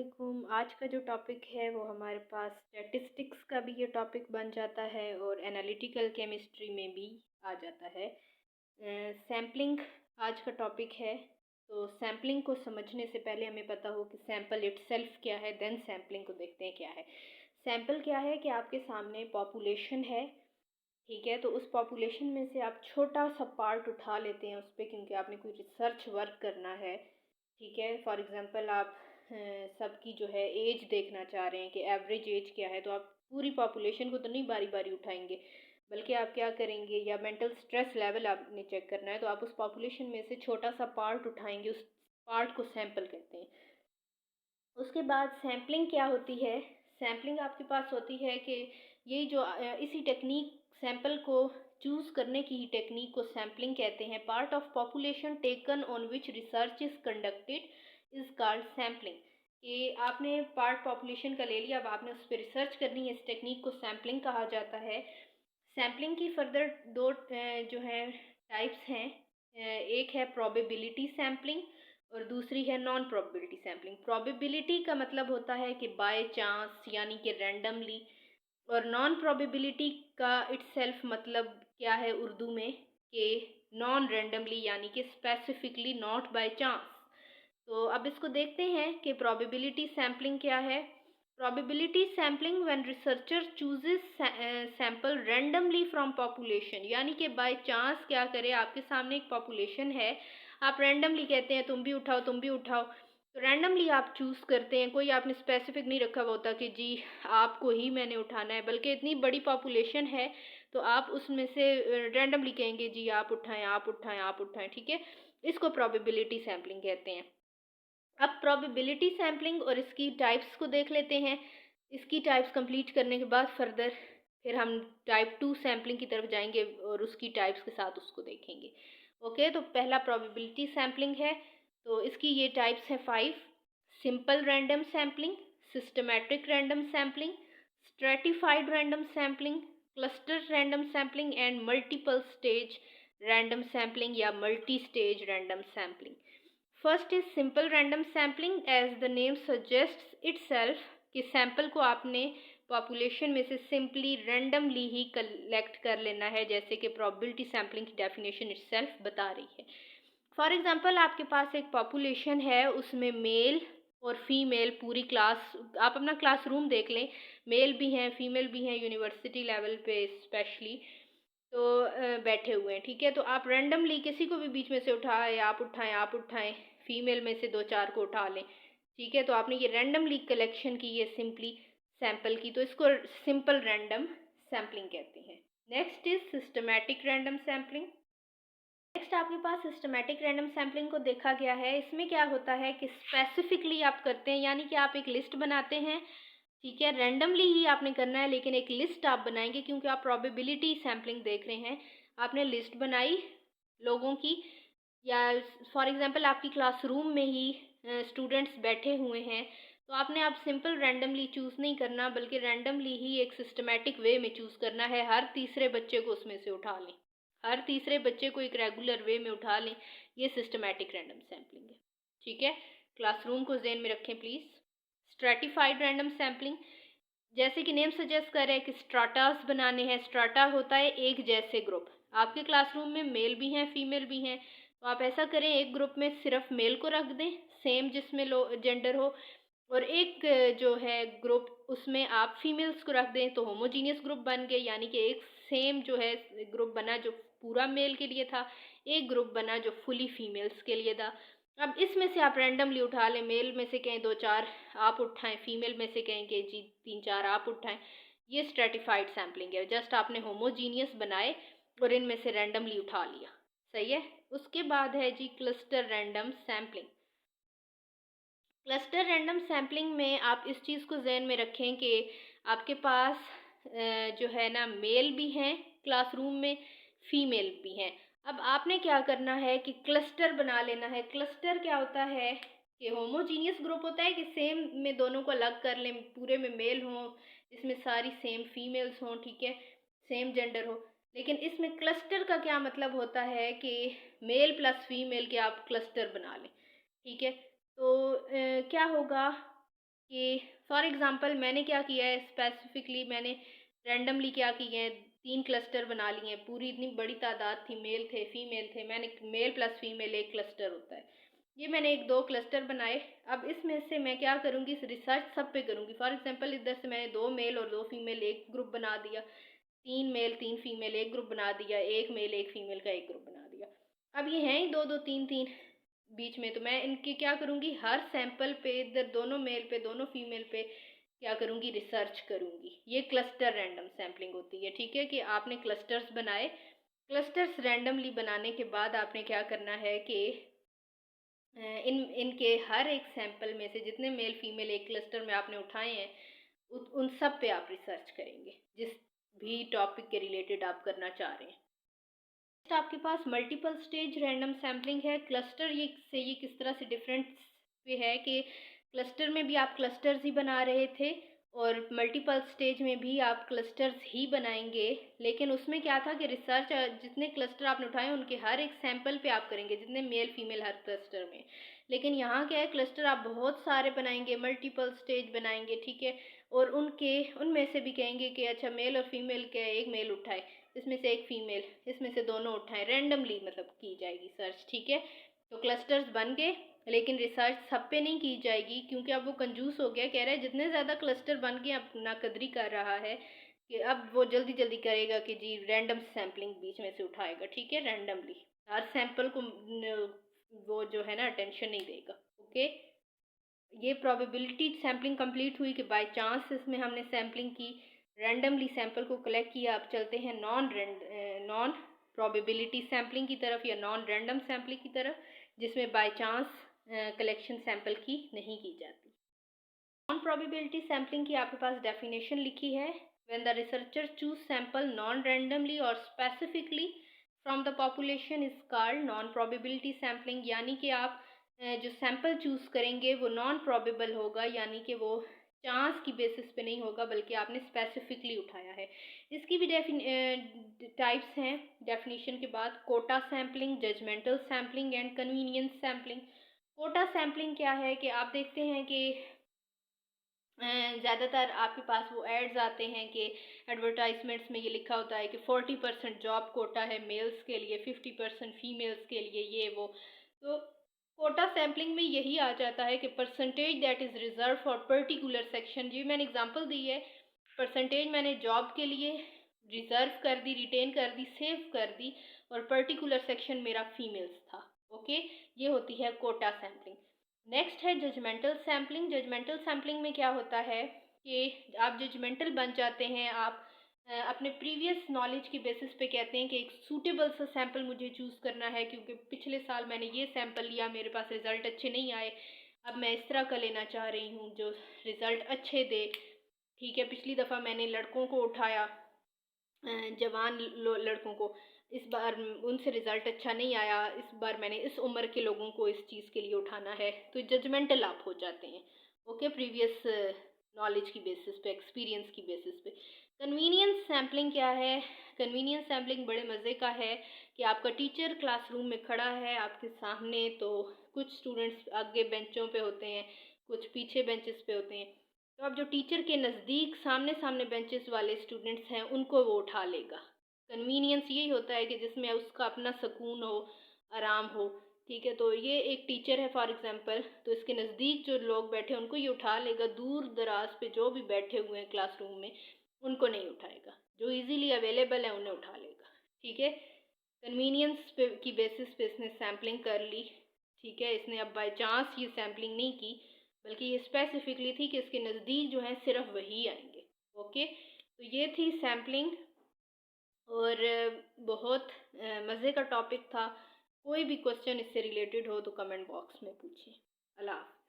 वालेकुम। आज का जो टॉपिक है वो हमारे पास स्टैटिस्टिक्स का भी ये टॉपिक बन जाता है और एनालिटिकल केमिस्ट्री में भी आ जाता है। सैम्पलिंग आज का टॉपिक है। तो सैम्पलिंग को समझने से पहले हमें पता हो कि सैम्पल इटसेल्फ क्या है, देन सैम्पलिंग को देखते हैं क्या है। सैम्पल क्या है कि आपके सामने पॉपुलेशन है, ठीक है। तो उस पॉपुलेशन में से आप छोटा सा पार्ट उठा लेते हैं उस पर, क्योंकि आपने कोई रिसर्च वर्क करना है, ठीक है। फॉर एग्जांपल आप सबकी जो है एज देखना चाह रहे हैं कि एवरेज एज क्या है, तो आप पूरी पॉपुलेशन को तो नहीं बारी बारी उठाएंगे, बल्कि आप क्या करेंगे, या मेंटल स्ट्रेस लेवल आपने चेक करना है तो आप उस पॉपुलेशन में से छोटा सा पार्ट उठाएंगे, उस पार्ट को सैंपल कहते हैं। उसके बाद सैम्पलिंग क्या होती है। सैम्पलिंग आपके पास होती है कि ये जो इसी टेक्निक सैंपल को चूज़ करने की ही टेक्निक को सैम्पलिंग कहते हैं। Part of population taken on which research is conducted is called sampling. कि आपने पार्ट पॉपुलेशन का ले लिया, अब आपने उस पर रिसर्च करनी है, इस टेक्निक को सैम्पलिंग कहा जाता है। सैम्पलिंग की फर्दर दो जो है टाइप्स हैं। एक है प्रोबेबिलिटी सैम्पलिंग और दूसरी है नॉन प्रोबेबिलिटी सैम्पलिंग। प्रोबेबिलिटी का मतलब होता है कि बाय चांस यानी कि रैंडमली, और नॉन प्रोबेबिलिटी का इटसेल्फ मतलब क्या है उर्दू में कि नॉन रैंडमली यानी कि स्पेसिफिकली नॉट बाय चांस। तो अब इसको देखते हैं कि प्रोबेबिलिटी सैम्पलिंग क्या है। Probability sampling when researcher chooses sample randomly from population, यानी कि बाय चांस क्या करे, आपके सामने एक पॉपुलेशन है, आप रैंडमली कहते हैं तुम भी उठाओ तुम भी उठाओ, तो रैंडमली आप चूज़ करते हैं। कोई आपने स्पेसिफिक नहीं रखा हुआ होता कि जी आपको ही मैंने उठाना है, बल्कि इतनी बड़ी पॉपुलेशन है तो आप उसमें से रैंडमली कहेंगे जी आप उठाएं आप उठाएं आप उठाएं, ठीक है। इसको प्रोबेबिलिटी सैम्पलिंग कहते हैं। अब प्रोबेबिलिटी सैम्पलिंग और इसकी टाइप्स को देख लेते हैं। इसकी टाइप्स कंप्लीट करने के बाद फर्दर फिर हम टाइप 2 सैम्पलिंग की तरफ जाएंगे और उसकी टाइप्स के साथ उसको देखेंगे। ओके, तो पहला प्रोबेबिलिटी सैम्पलिंग है। तो इसकी ये टाइप्स हैं 5। Simple random sampling, systematic random sampling, stratified random sampling, cluster random sampling and multiple stage random sampling या multi stage random sampling. First is simple random sampling. As the name suggests itself कि sample को आपने population में से simply randomly ही collect कर लेना है, जैसे कि प्रोबेबिलिटी सैम्पलिंग की डेफिनेशन इटसेल्फ बता रही है। फॉर एग्जांपल आपके पास एक पॉपुलेशन है, उसमें मेल और फीमेल पूरी क्लास, आप अपना क्लासरूम देख लें, मेल भी हैं फीमेल भी हैं, यूनिवर्सिटी लेवल पे स्पेशली, तो बैठे हुए हैं, ठीक है। तो आप रैंडमली किसी को भी बीच में से उठाएं आप उठाएं, फीमेल में से 2-4 को उठा लें, ठीक है। तो आपने ये रैंडमली कलेक्शन की है सिंपली सैंपल की, तो इसको सिंपल रैंडम सैम्पलिंग कहते हैं। Next is systematic random sampling. Next आपके पास सिस्टमैटिक रैंडम सैम्पलिंग को देखा गया है। इसमें क्या होता है कि स्पेसिफिकली आप करते हैं, यानी कि आप एक लिस्ट बनाते हैं, ठीक है। रैंडमली ही आपने करना है, लेकिन एक लिस्ट आप बनाएंगे, क्योंकि आप प्रोबेबिलिटी सैम्पलिंग देख रहे हैं। आपने लिस्ट बनाई लोगों की, या फॉर एग्जांपल आपकी क्लासरूम में ही स्टूडेंट्स बैठे हुए हैं, तो आपने आप सिंपल रैंडमली चूज़ नहीं करना, बल्कि रैंडमली ही एक सिस्टमैटिक वे में चूज़ करना है। हर तीसरे बच्चे को उसमें से उठा लें, हर तीसरे बच्चे को एक रेगुलर वे में उठा लें, ये सिस्टमैटिक रैंडम सैम्पलिंग है, ठीक है। क्लासरूम को ज़हन में रखें प्लीज़। स्ट्रेटिफाइड रैंडम सैम्पलिंग, जैसे कि नेम सजेस्ट कर रहे हैं कि स्ट्राटास बनाने हैं। स्ट्राटा होता है एक जैसे ग्रुप। आपके क्लासरूम में मेल भी हैं फीमेल भी हैं, तो आप ऐसा करें एक ग्रुप में सिर्फ मेल को रख दें, सेम जिसमें लो जेंडर हो, और एक जो है ग्रुप उसमें आप फीमेल्स को रख दें, तो होमोजीनियस ग्रुप बन गए, यानी कि एक सेम जो है ग्रुप बना जो पूरा मेल के लिए था, एक ग्रुप बना जो फुली फीमेल्स के लिए था। अब इसमें से आप रैंडमली उठा लें, मेल में से कहें 2-4 आप उठाएं, फीमेल में से कहें कि जी 3-4 आप उठाएं, ये स्ट्रेटिफाइड सैम्पलिंग है। जस्ट आपने होमोजीनियस बनाए और इनमें से रैंडमली उठा लिया, सही है। उसके बाद है जी cluster random sampling. Cluster random sampling में आप इस चीज़ को जहन में रखें कि आपके पास जो है ना मेल भी हैं क्लासरूम में, फीमेल भी हैं। अब आपने क्या करना है कि क्लस्टर बना लेना है। क्लस्टर क्या होता है कि होमोजीनियस ग्रुप होता है कि सेम में दोनों को अलग कर लें, पूरे में मेल हों, इसमें सारी सेम फीमेल्स हों, ठीक है, सेम जेंडर हो। लेकिन इसमें क्लस्टर का क्या मतलब होता है कि मेल प्लस फीमेल के आप क्लस्टर बना लें, ठीक है। तो क्या होगा कि फॉर एग्ज़ाम्पल मैंने क्या किया है, स्पेसिफिकली मैंने रैंडमली क्या किए हैं, 3 क्लस्टर बना लिए हैं। पूरी इतनी बड़ी तादाद थी, मेल थे, फीमेल थे, मैंने मेल प्लस फीमेल एक क्लस्टर होता है, ये मैंने 1-2 क्लस्टर बनाए। अब इसमें से मैं क्या करूँगी, इस रिसर्च सब पे करूँगी। फॉर एग्ज़ाम्पल इधर से मैंने 2 मेल और 2 फीमेल एक ग्रुप बना दिया, 3 मेल 3 फीमेल एक ग्रुप बना दिया, 1 मेल 1 फीमेल का एक ग्रुप बना दिया। अब ये हैं ही 2-2 3-3 बीच में, तो मैं इनकी क्या करूँगी, हर सैंपल पे इधर दोनों मेल पे दोनों फीमेल पे क्या करूँगी, रिसर्च करूँगी। ये क्लस्टर रैंडम सैम्पलिंग होती है। ठीक है, कि आपने क्लस्टर्स बनाए, क्लस्टर्स रैंडमली बनाने के बाद आपने क्या करना है कि इनके हर एक सैंपल में से जितने मेल फीमेल एक क्लस्टर में आपने उठाए हैं, उन सब पे आप रिसर्च करेंगे, जिस भी टॉपिक के रिलेटेड आप करना चाह रहे हैं। नेक्स्ट आपके पास मल्टीपल स्टेज रैंडम सैम्पलिंग है। क्लस्टर ये किस तरह से डिफरेंट पे है कि क्लस्टर में भी आप क्लस्टर्स ही बना रहे थे और मल्टीपल स्टेज में भी आप क्लस्टर्स ही बनाएंगे, लेकिन उसमें क्या था कि रिसर्च जितने क्लस्टर आपने उठाए उनके हर एक सैंपल पे आप करेंगे, जितने मेल फीमेल हर क्लस्टर में। लेकिन यहाँ क्या है, क्लस्टर आप बहुत सारे बनाएंगे, मल्टीपल स्टेज बनाएंगे, ठीक है, और उनमें से भी कहेंगे कि अच्छा मेल और फीमेल के एक मेल उठाए, इसमें से एक फीमेल, इसमें से दोनों उठाएं, रैंडमली मतलब की जाएगी सर्च। ठीक है, तो क्लस्टर्स बन गए, लेकिन रिसर्च सब पे नहीं की जाएगी, क्योंकि अब वो कंजूस हो गया, कह रहा है जितने ज़्यादा क्लस्टर बन गए अपना कदरी कर रहा है कि अब वो जल्दी जल्दी करेगा कि जी रैंडम सैम्पलिंग बीच में से उठाएगा। ठीक है, रैंडमली हर सैंपल को वो जो है ना अटेंशन नहीं देगा। ओके, ये प्रोबेबिलिटी सैम्पलिंग कंप्लीट हुई कि बाय चांस इसमें हमने सैम्पलिंग की, रैंडमली सैंपल को कलेक्ट किया। अब चलते हैं नॉन प्रोबेबिलिटी सैम्पलिंग की तरफ या नॉन रैंडम सैम्पलिंग की तरफ, जिसमें बाय चांस कलेक्शन सैंपल की नहीं की जाती। नॉन प्रोबेबिलिटी सैम्पलिंग की आपके पास डेफिनेशन लिखी है, when the researcher choose sample non randomly और specifically from the population is called non probability sampling. यानी कि आप जो सैंपल चूज़ करेंगे वो नॉन प्रोबेबल होगा, यानी कि वो चांस की बेसिस पे नहीं होगा, बल्कि आपने स्पेसिफिकली उठाया है। इसकी भी टाइप्स हैं डेफिनेशन के बाद, quota sampling, judgmental sampling and convenience sampling. Quota sampling क्या है कि आप देखते हैं कि ज़्यादातर आपके पास वो एड्स आते हैं कि एडवर्टाइजमेंट्स में ये लिखा होता है कि 40% जॉब कोटा है मेल्स के लिए, 50% फीमेल्स के लिए, ये वो। तो कोटा सैम्पलिंग में यही आ जाता है कि percentage that is reserve for particular section. ये मैंने एग्जांपल दी है, परसेंटेज मैंने जॉब के लिए रिजर्व कर दी, रिटेन कर दी, सेव कर दी, और पर्टिकुलर सेक्शन मेरा फीमेल्स था। ओके, ये होती है कोटा सैम्पलिंग। नेक्स्ट है जजमेंटल सैम्पलिंग। जजमेंटल सैम्पलिंग में क्या होता है कि आप जजमेंटल बन जाते हैं, आप अपने प्रीवियस नॉलेज की बेसिस पे कहते हैं कि एक सूटेबल सा सैम्पल मुझे चूज़ करना है, क्योंकि पिछले साल मैंने ये सैम्पल लिया, मेरे पास रिज़ल्ट अच्छे नहीं आए, अब मैं इस तरह का लेना चाह रही हूँ जो रिज़ल्ट अच्छे दे। ठीक है, पिछली दफ़ा मैंने लड़कों को उठाया, जवान लड़कों को, इस बार उनसे रिज़ल्ट अच्छा नहीं आया, इस बार मैंने इस उम्र के लोगों को इस चीज़ के लिए उठाना है, तो जजमेंटल आप हो जाते हैं। ओके, प्रीवियस नॉलेज की बेसिस पे, एक्सपीरियंस की बेसिस पे। कन्वीनियंस सैम्पलिंग क्या है? कन्वीनियंस सैम्पलिंग बड़े मज़े का है कि आपका टीचर क्लासरूम में खड़ा है आपके सामने, तो कुछ स्टूडेंट्स आगे बेंचों पे होते हैं, कुछ पीछे बेंचेस पे होते हैं, तो अब जो टीचर के नज़दीक सामने सामने बेंचेस वाले स्टूडेंट्स हैं उनको वो उठा लेगा। कन्वीनियंस यही होता है कि जिसमें उसका अपना सुकून हो, आराम हो। ठीक है, तो ये एक टीचर है फॉर एग्जांपल, तो इसके नज़दीक जो लोग बैठे हैं उनको ये उठा लेगा, दूर दराज पे जो भी बैठे हुए हैं क्लासरूम में उनको नहीं उठाएगा, जो इजीली अवेलेबल है उन्हें उठा लेगा। ठीक है, कन्वीनियंस की बेसिस पे इसने सैम्पलिंग कर ली। ठीक है, इसने अब बाय चांस ये सैम्पलिंग नहीं की, बल्कि ये स्पेसिफिकली थी कि इसके नज़दीक जो है सिर्फ वही आएंगे। ओके, तो ये थी सैम्पलिंग, और बहुत मज़े का टॉपिक था। कोई भी क्वेश्चन इससे रिलेटेड हो तो कमेंट बॉक्स में पूछिए। अल्लाह हाफ़िज़।